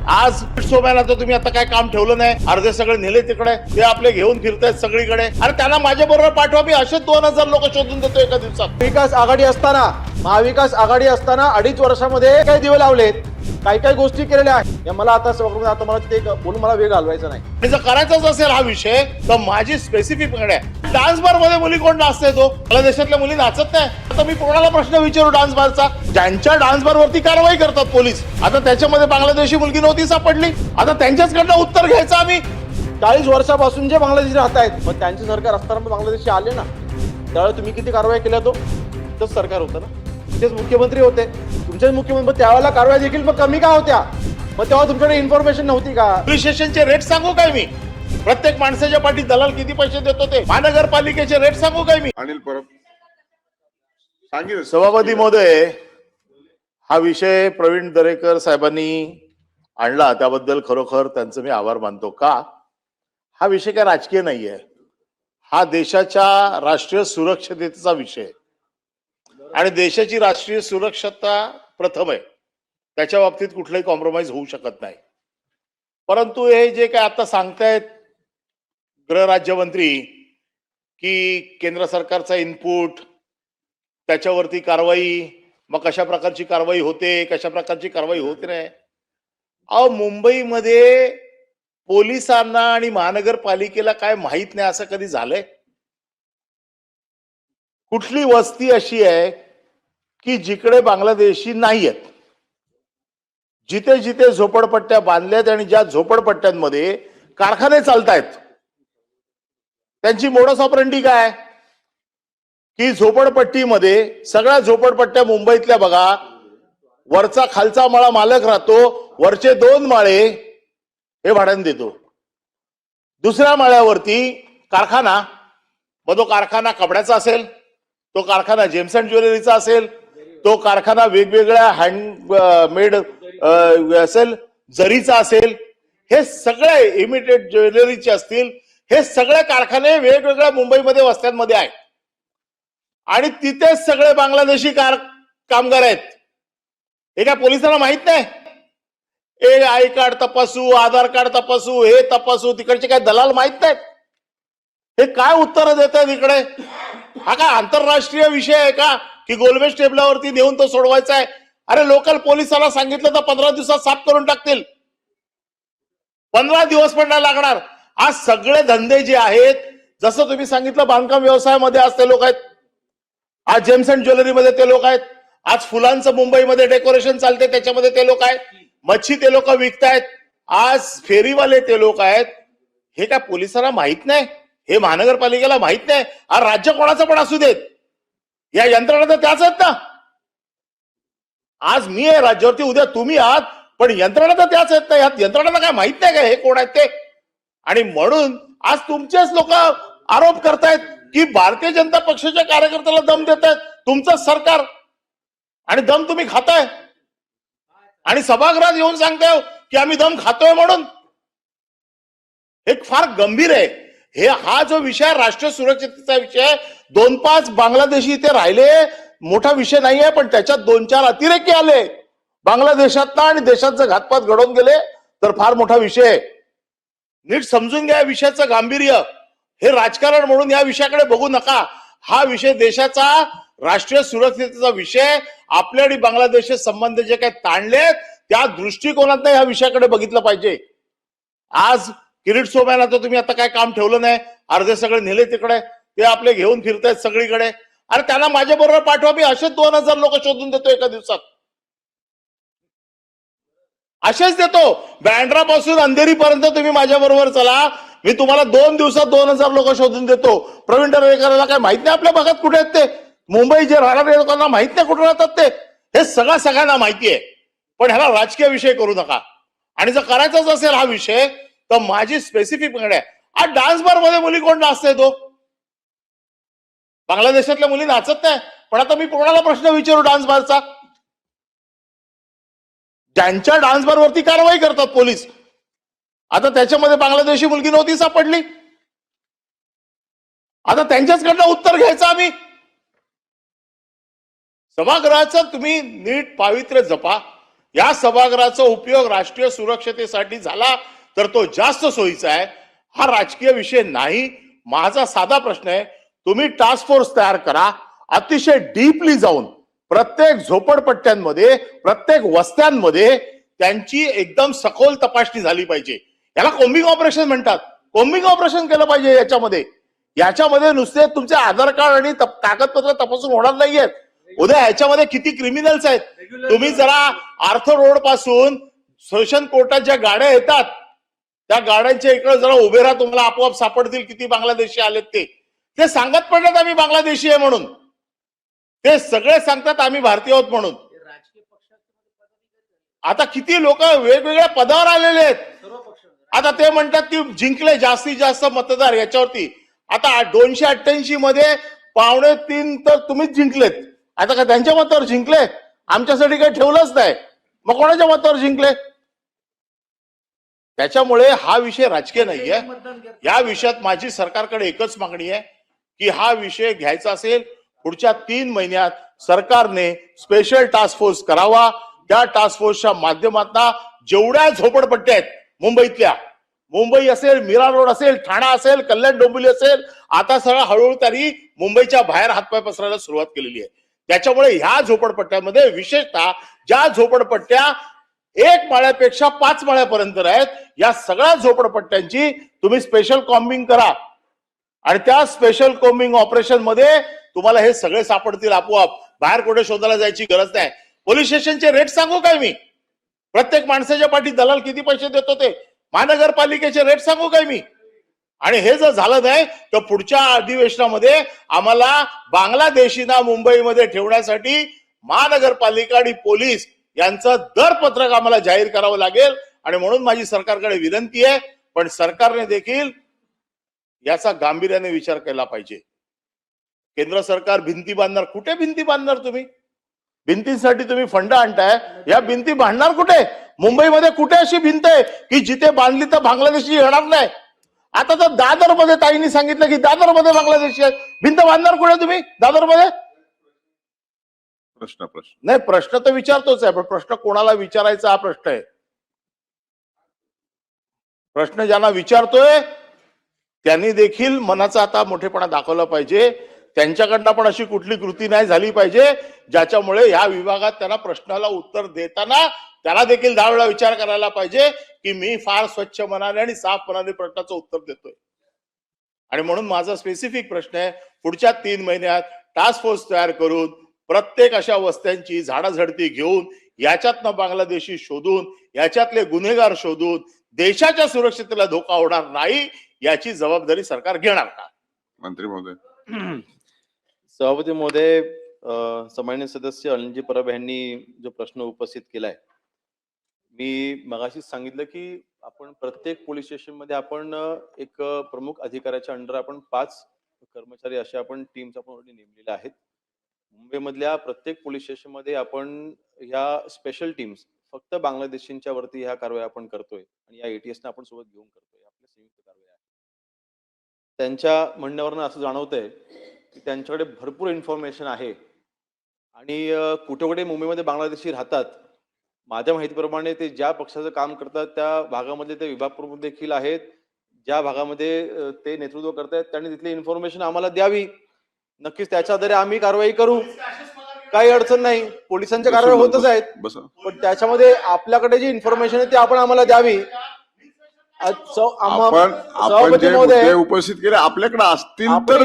आज सोम्याला तर तुम्ही आता काय काम ठेवलं नाही, अर्धे सगळे नेले तिकडे, ते आपले घेऊन फिरतायत सगळीकडे. अरे त्यांना माझ्या बरोबर पाठवा, मी असे 2000 लोक शोधून देतो एका दिवसात. विकास आघाडी असताना, महाविकास आघाडी असताना 2.5 वर्षामध्ये काही दिवे लावलेत, काही गोष्टी केलेल्या आहेत. या मला आता मला ते बोलून मला वेळ घालवायचा नाही. आणि जर करायचाच असेल हा विषय तर माझी स्पेसिफिक मागणी आहे. डान्स बार मध्ये मुली कोण नाचते? तो आपल्या देशातल्या मुली नाचत नाही. आता मी कोणाला प्रश्न विचारू डान्स बारचा? ज्यांच्या डान्स बार वरती कारवाई करतात पोलीस, आता त्याच्यामध्ये बांगलादेशी मुलगी नव्हती सापडली, आता त्यांच्याचकडनं उत्तर घ्यायचं आम्ही. 40 वर्षापासून जे बांगलादेशी राहत आहेत, मग त्यांचे सरकार असताना बांगलादेशी आले ना, त्यावेळेस तुम्ही किती कारवाई केल्या? तोच सरकार होतं ना, तेच मुख्यमंत्री होते तुमचेच मुख्यमंत्री. त्यावेळेला कारवाई देखील मग कमी का होत्या? मग तेव्हा तुमच्याकडे इन्फॉर्मेशन नव्हती का? पोलीस स्टेशनचे रेट सांगू काय मी? प्रत्येक माणसाच्या पाठी दलाल किती पैसे देतो ते? महानगरपालिकेचे रेट सांगू काय मी? अनिल परब सांगितलं. सभापती महोदय, हा विषय प्रवीण दरेकर साहेबांनी आणला, त्याबद्दल खरोखर त्यांचं मी आभार मानतो. का? हा विषय काय राजकीय नाहीये, हा देशाच्या राष्ट्रीय सुरक्षतेचा विषय आणि देशाची राष्ट्रीय सुरक्षता प्रथम आहे, त्याच्या बाबतीत कुठलाही कॉम्प्रोमाइज होऊ शकत नाही. परंतु हे जे काय आता सांगतायत गृहराज्यमंत्री की केंद्र सरकारचा इनपुट, त्याच्यावरती कारवाई, मग कशा प्रकारची कारवाई होते, कशा प्रकारची कारवाई होत नाही. अहो, मुंबईमध्ये पोलिसांना आणि महानगरपालिकेला काय माहित नाही असं कधी झालंय? कुठली वस्ती अशी आहे की जिकडे बांगलादेशी नाहीयेत? जिथे जिथे झोपडपट्ट्या बांधल्यात आणि ज्या झोपडपट्ट्यांमध्ये कारखाने चालतायत, त्यांची मोडस ऑपरेंडी काय? की झोपडपट्टीमध्ये, सगळ्या झोपडपट्ट्या मुंबईतल्या बघा, वरचा खालचा माळा मालक राहतो, वरचे 2 माळे हे भाड्याने देतो, दुसऱ्या माळ्यावरती कारखाना, मग तो कारखाना कपड्याचा असेल, तो कारखाना जेम्स अँड ज्वेलरीचा असेल, तो कारखाना वेगवेगळ्या हँडमेड असेल, जरीचा असेल, हे सगळे इमिटेड ज्वेलरीचे असतील, हे सगळे कारखाने वेगवेगळ्या मुंबईमध्ये वस्त्यांमध्ये आहेत आणि तिथेच सगळे बांगलादेशी कामगार आहेत. हे काय पोलिसांना माहित नाही? ए आय कार्ड तपासू, आधार कार्ड तपासू, हे तपासू, तिकडचे काय दलाल माहित नाहीत? हे काय उत्तर देत आहेत इकडे? हा काय आंतरराष्ट्रीय विषय आहे का की गोलमेज टेबलावरती नेऊन तो सोडवायचा आहे? अरे लोकल पोलिसाला सांगितलं तर 15 दिवसात साफ करून टाकतील, 15 दिवस पण नाही लागणार. आज सगळे धंदे जे आहेत, जसं तुम्ही सांगितलं, बांधकाम व्यवसायामध्ये आज ते लोक आहेत, आज जेम्स अँड ज्वेलरीमध्ये ते लोक आहेत, आज फुलांचं मुंबईमध्ये डेकोरेशन चालते त्याच्यामध्ये ते लोक आहेत, मच्छी ते लोक विकतायत, आज फेरीवाले ते लोक आहेत. हे काय पोलिसांना माहित नाही? हे महानगरपालिकेला माहित नाही? आज राज्य कोणाचं पण असू देत, या यंत्रणा तर त्याच आहेत ना. आज मी आहे राज्यावरती, उद्या तुम्ही आहात, पण यंत्रणा तर त्याच आहेत ना. या यंत्रणांना काय माहित नाही का हे कोण आहेत ते? आणि म्हणून आज तुमचेच लोक आरोप करतायत की भारतीय जनता पक्षाच्या कार्यकर्त्याला दम देत आहेत तुमचं सरकार, आणि दम तुम्ही खाताय आणि सभागृहात येऊन सांगताय की आम्ही दम खातोय म्हणून. हे फार गंभीर आहे. हा जो विषय राष्ट्रीय सुरक्षेचा विषय, 2-5 बांगलादेशी इथे राहिले मोठा विषय नाही आहे, पण त्याच्यात 2-4 अतिरेकी आले बांगलादेशातला आणि देशात जर घातपात घडवून गेले तर फार मोठा विषय आहे. नीट समजून घ्या विषयाचं गांभीर्य. हे राजकारण म्हणून या विषयाकडे बघू नका. हा विषय देशाचा राष्ट्रीय सुरक्षेचा विषय, आपल्या आणि बांगलादेशचे संबंध जे काही ताणलेत त्या दृष्टिकोनात या विषयाकडे बघितलं पाहिजे. आज किरीट सोम्याला तर तुम्ही आता काय काम ठेवलं नाही, अर्धे सगळे नेले तिकडे, ते आपले घेऊन फिरतायत सगळीकडे. अरे त्यांना माझ्या बरोबर पाठवा, मी असे 2000 लोक शोधून देतो एका दिवसात, असेच देतो. बँड्रापासून अंधेरीपर्यंत तुम्ही माझ्या बरोबर चला, मी तुम्हाला 2 दिवसात 2000 लोक शोधून देतो. प्रवीण दरेकरला काय माहित नाही आपल्या भागात कुठे आहेत ते? मुंबई जे राहणारे लोकांना माहित नाही कुठे राहतात ते? हे सगळ्यांना माहिती आहे, पण ह्याला राजकीय विषय करू नका. आणि जर करायचाच असेल हा विषय तर माझी स्पेसिफिक मागणी आहे. आज डान्स बार मध्ये मुली कोण नाचते? तो बांगलादेशातल्या मुली नाचत नाही. पण आता मी कोणाला प्रश्न विचारू डान्स बारचा? ज्यांच्या डान्स बार वरती कारवाई करतात पोलीस, आता त्याच्यामध्ये बांगलादेशी मुलगी नव्हती सापडली, आता त्यांच्याचकडनं उत्तर घ्यायचं आम्ही. सभागृहाचं तुम्ही नीट पावित्र्य जपा. या सभागृहाचा उपयोग राष्ट्रीय सुरक्षतेसाठी झाला तर तो जास्त सोयीचा आहे. हा राजकीय विषय नाही. माझा साधा प्रश्न आहे, तुम्ही टास्क फोर्स तयार करा, अतिशय डीपली जाऊन प्रत्येक झोपडपट्ट्यांमध्ये प्रत्येक वस्त्यांमध्ये त्यांची एकदम सखोल तपासणी झाली पाहिजे. याला कोम्बिंग ऑपरेशन म्हणतात. कोम्बिंग ऑपरेशन केलं पाहिजे. याच्यामध्ये नुसते तुमचे आधार कार्ड आणि कागदपत्र तपासून होणार नाहीयेत. उद्या ह्याच्यामध्ये किती क्रिमिनल्स आहेत. तुम्ही जरा आर्थर रोड पासून सेशन कोर्टात ज्या गाड्या येतात त्या गाड्यांच्या इकडे जरा उभे राहा, तुम्हाला आपोआप सापडतील किती बांगलादेशी आलेत. ते सांगत पडलेत आम्ही बांगलादेशी आहे म्हणून. ते सगळे सांगतात आम्ही भारतीय आहोत म्हणून. आता किती लोक वेगवेगळ्या पदावर आलेले आहेत. आता ते म्हणतात की जिंकले जास्तीत जास्त मतदार याच्यावरती. आता 288 मध्ये 2.25 तर तुम्हीच जिंकलेत. आता का त्यांच्या मतावर जिंकले? आमच्यासाठी काही ठेवलंच नाही. मग कोणाच्या मतावर जिंकले? त्याच्यामुळे हा विषय राजकीय नाहीये. या विषयात माझी सरकारकडे एकच मागणी आहे की हा विषय घ्यायचा असेल पुढच्या 3 महिन्यात सरकारने स्पेशल टास्क फोर्स करावा. त्या टास्क फोर्सच्या माध्यमातून जेवढ्या झोपडपट्ट्या आहेत मुंबईतल्या, मुंबई असेल, मीरा रोड असेल, ठाणा असेल, कल्याण डोंबिवली असेल, आता सगळं हळूहळू तरी मुंबईच्या बाहेर हातपाय पसरायला सुरुवात केलेली आहे. त्याच्यामुळे ह्या झोपडपट्ट्यामध्ये विशेषतः ज्या झोपडपट्ट्या 1 माळ्यापेक्षा 5 माळ्यापर्यंत आहेत, या सगळ्या झोपडपट्ट्यांची तुम्ही स्पेशल कॉम्बिंग करा आणि त्या स्पेशल कॉम्बिंग ऑपरेशन मध्ये तुम्हाला हे सगळे सापडतील आपोआप. बाहेर कुठे शोधायला जायची गरज नाही. पोलीस स्टेशनचे रेट सांगू काय मी? प्रत्येक माणसाच्या पाठी दलाल किती पैसे देतो ते? महानगरपालिकेचे रेट सांगू काय मी? आणि हे जर झालं नाही तर पुढच्या अधिवेशनामध्ये आम्हाला बांगलादेशींना मुंबईमध्ये ठेवण्यासाठी महानगरपालिका आणि पोलीस यांचं दरपत्रक आम्हाला जाहीर करावं लागेल. आणि म्हणून माझी सरकारकडे विनंती आहे, पण सरकारने देखील याचा गांभीर्याने विचार केला पाहिजे. केंद्र सरकार भिंती बांधणार, कुठे भिंती बांधणार तुम्ही? भिंतींसाठी तुम्ही फंड आणताय, या भिंती बांधणार कुठे? मुंबईमध्ये कुठे अशी भिंत आहे की जिथे बांधली तर बांगलादेशी येणार नाही? आता तर दादर मध्ये ताईंनी सांगितलं की दादर मध्ये बांगलादेशी आहेत. भिंत बांधणार कुठे तुम्ही दादर मध्ये? प्रश्न नाही, प्रश्न तर विचारतोच आहे, पण प्रश्न कोणाला विचारायचा हा प्रश्न आहे. प्रश्न ज्यांना विचारतोय त्यांनी देखील मनाचा आता मोठेपणा दाखवला पाहिजे. त्यांच्याकडनं पण अशी कुठली कृती नाही झाली पाहिजे ज्याच्यामुळे या विभागात त्यांना प्रश्नाला उत्तर देताना त्याला देखील 10 वेळा विचार करायला पाहिजे की मी फार स्वच्छ मनाने आणि साफ मनाने प्रश्नाचं उत्तर देतोय. आणि म्हणून माझा स्पेसिफिक प्रश्न आहे, पुढच्या 3 महिन्यात टास्क फोर्स तयार करून प्रत्येक अशा वस्त्यांची झाडाझडती घेऊन याच्यातनं बांगलादेशी शोधून याच्यातले गुन्हेगार शोधून देशाच्या सुरक्षेला धोका होणार नाही याची जबाबदारी सरकार घेणार का? मंत्री महोदय. सभापती महोदय, सन्माननीय सदस्य अनिलजी परब यांनी जो प्रश्न उपस्थित केलाय, मी मगाशीच सांगितलं की आपण प्रत्येक पोलीस स्टेशन मध्ये आपण एक प्रमुख अधिकाऱ्याच्या अंडर आपण 5 कर्मचारी अशा आपण टीम्स आपण ऑलरेडी नेमलेल्या आहेत. मुंबईमधल्या प्रत्येक पोलीस स्टेशन मध्ये आपण ह्या स्पेशल टीम्स फक्त बांगलादेशींच्या वरती ह्या कारवाई आपण करतोय आणि या ATS ना आपण सोबत घेऊन करतोय. आपल्या संयुक्त कारवाई आहे. त्यांच्या म्हणण्यावरनं असं जाणवतंय की त्यांच्याकडे भरपूर इन्फॉर्मेशन आहे आणि कुठे कुठे मुंबईमध्ये बांगलादेशी राहतात. माझ्या माहितीप्रमाणे ते ज्या पक्षाचं काम करतात त्या भागामध्ये ते विभाग प्रमुख देखील आहेत. ज्या भागामध्ये ते नेतृत्व करतायत त्यांनी तिथली इन्फॉर्मेशन आम्हाला द्यावी. नक्कीच त्याच्या आधारे आम्ही कारवाई करू. काही अडचण नाही. पोलिसांच्या कारवाई होतच आहेत, पण त्याच्यामध्ये आपल्याकडे जी इन्फॉर्मेशन आहे ती आपण आम्हाला द्यावी. आपण जे मुद्दे उपस्थित केले आपल्याकडे असतील तर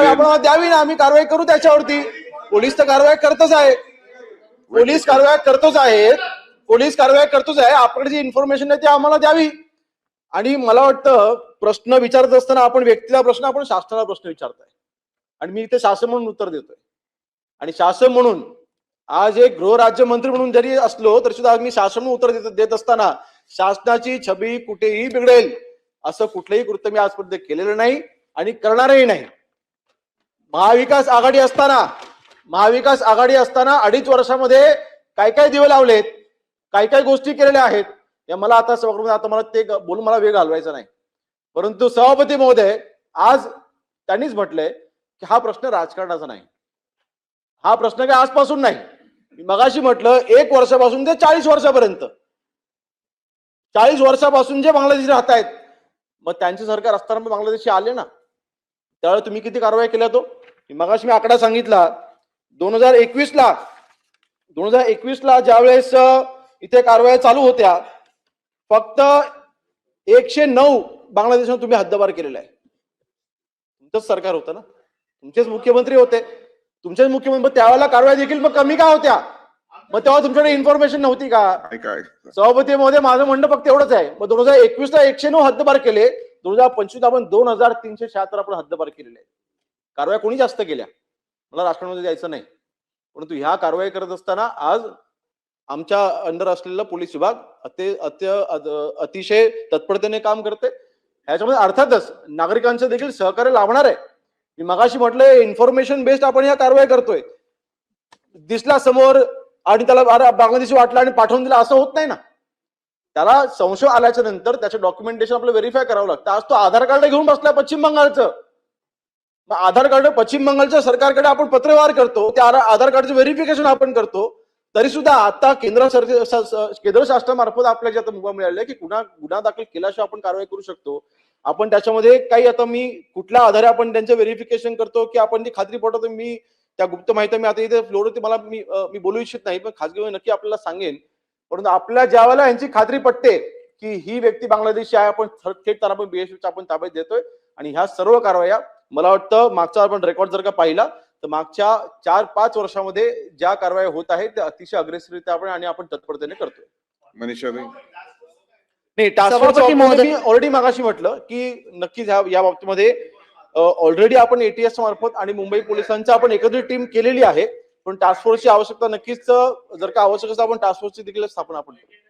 आपण द्यावी ना, आम्ही कारवाई करू त्याच्यावरती. पोलीस तर कारवाई करतच आहे. पोलीस कारवाई करतोच आहे. आपल्याकडे जी इन्फॉर्मेशन आहे ती आम्हाला द्यावी. आणि मला वाटतं प्रश्न विचारत असताना आपण व्यक्तीला प्रश्न, आपण शासनाला प्रश्न विचारताय आणि मी इथे शासन म्हणून उत्तर देतोय. आणि शासन म्हणून आज एक गृहराज्यमंत्री म्हणून जरी असलो तरी सुद्धा मी शासन म्हणून उत्तर देत असताना शासनाची छबी कुठेही बिघडेल असं कुठलंही कृत्य मी आजपर्यंत केलेलं नाही आणि करणारही नाही. महाविकास आघाडी असताना 2.5 वर्षामध्ये काय काय दिवे लावलेत, काय काय गोष्टी केलेल्या आहेत, या मला आता मला ते बोलून मला वेळ घालवायचा नाही. परंतु सभापती महोदय, आज त्यांनीच म्हटलंय की हा प्रश्न राजकारणाचा नाही. हा प्रश्न काय आजपासून नाही. मी मगाशी म्हटलं 1 वर्षापासून ते 40 वर्षापर्यंत 40 वर्षापासून जे बांगलादेशी राहत आहेत, मग त्यांचे सरकार असताना मग बांगलादेशी आले ना, त्यावेळेला तुम्ही किती कारवाई केल्या तो? मगाशी मी आकडा सांगितला 2021 ला ज्यावेळेस इथे कारवाया चालू होत्या, फक्त 109 बांगलादेशात तुम्ही हद्दपार केलेला आहे. तुमचंच सरकार होतं ना, तुमचेच मुख्यमंत्री होते, तुमचेच मुख्यमंत्री, त्यावेळेला कारवाई देखील मग कमी का होत्या? मग तेव्हा तुमच्याकडे इन्फॉर्मेशन नव्हती का? काय सभापती महोदय, माझं म्हणणं फक्त एवढंच आहे. मग 2021 ला 109 हद्दपार केले, 2025 आपण 2376 आपण हद्दपार केलेले आहे. कारवाया कोणी जास्त केल्या? मला राष्ट्रामध्ये जायचं नाही, परंतु ह्या कारवाई करत असताना आज आमच्या अंडर असलेला पोलीस विभाग अतिशय तत्परतेने काम करते. ह्याच्यामध्ये अर्थातच नागरिकांचं देखील सहकार्य लाभणार आहे. मी मगाशी म्हटलंय इन्फॉर्मेशन बेस्ड आपण ह्या कारवाई करतोय. दिसला समोर आणि त्याला बांगलादेशी वाटला आणि पाठवून दिला असं होत नाही ना. त्याला संशय आल्याच्या नंतर त्याचं डॉक्युमेंटेशन आपलं व्हेरीफाय करावं लागतं. आज तो आधार कार्ड घेऊन बसलाय पश्चिम बंगालचं. मग आधार कार्ड पश्चिम बंगालच्या सरकारकडे आपण पत्रव्यवहार करतो, त्या आधार कार्डचं व्हेरिफिकेशन आपण करतो. तरी सुद्धा आता केंद्र शासनामार्फत आपल्या जे आता मुभा मिळालेला आहे की गुन्हा दाखल केल्याशिवाय आपण कारवाई करू शकतो. आपण त्याच्यामध्ये काही आता मी कुठल्या आधारे आपण त्यांचं व्हेरिफिकेशन करतो की आपण जी खात्री पटवतो, मी त्या गुप्त माहिती मी आता इथे फ्लोरवरती मला मी बोलू इच्छित नाही, पण खासगी नक्की आपल्याला सांगेन. परंतु आपल्या ज्या वेळेला यांची खात्री पटते की ही व्यक्ती बांगलादेशी आहे, आपण थेट त्यांना आपण बीएसएफच्या आपण ताब्यात देतोय. आणि ह्या सर्व कारवाया मला वाटतं मागचा आपण रेकॉर्ड जर का पाहिला तर मागच्या 4-5 वर्षामध्ये ज्या कारवाया होत आहेत त्या अतिशय अग्रेसिव्हरित्या आपण तत्परतेने करतोय. मनीषा नाही, टास्क फोर्स मी ऑलरेडी मागाशी म्हटलं की नक्कीच या बाबतीमध्ये ऑलरेडी आपण एटीएस मार्फत आणि मुंबई पोलिसांची आपण एकत्रित टीम केलेली आहे. पण टास्क फोर्सची आवश्यकता नक्कीच जर का आवश्यक असेल आपण टास्क फोर्सची देखील स्थापना आपण करू.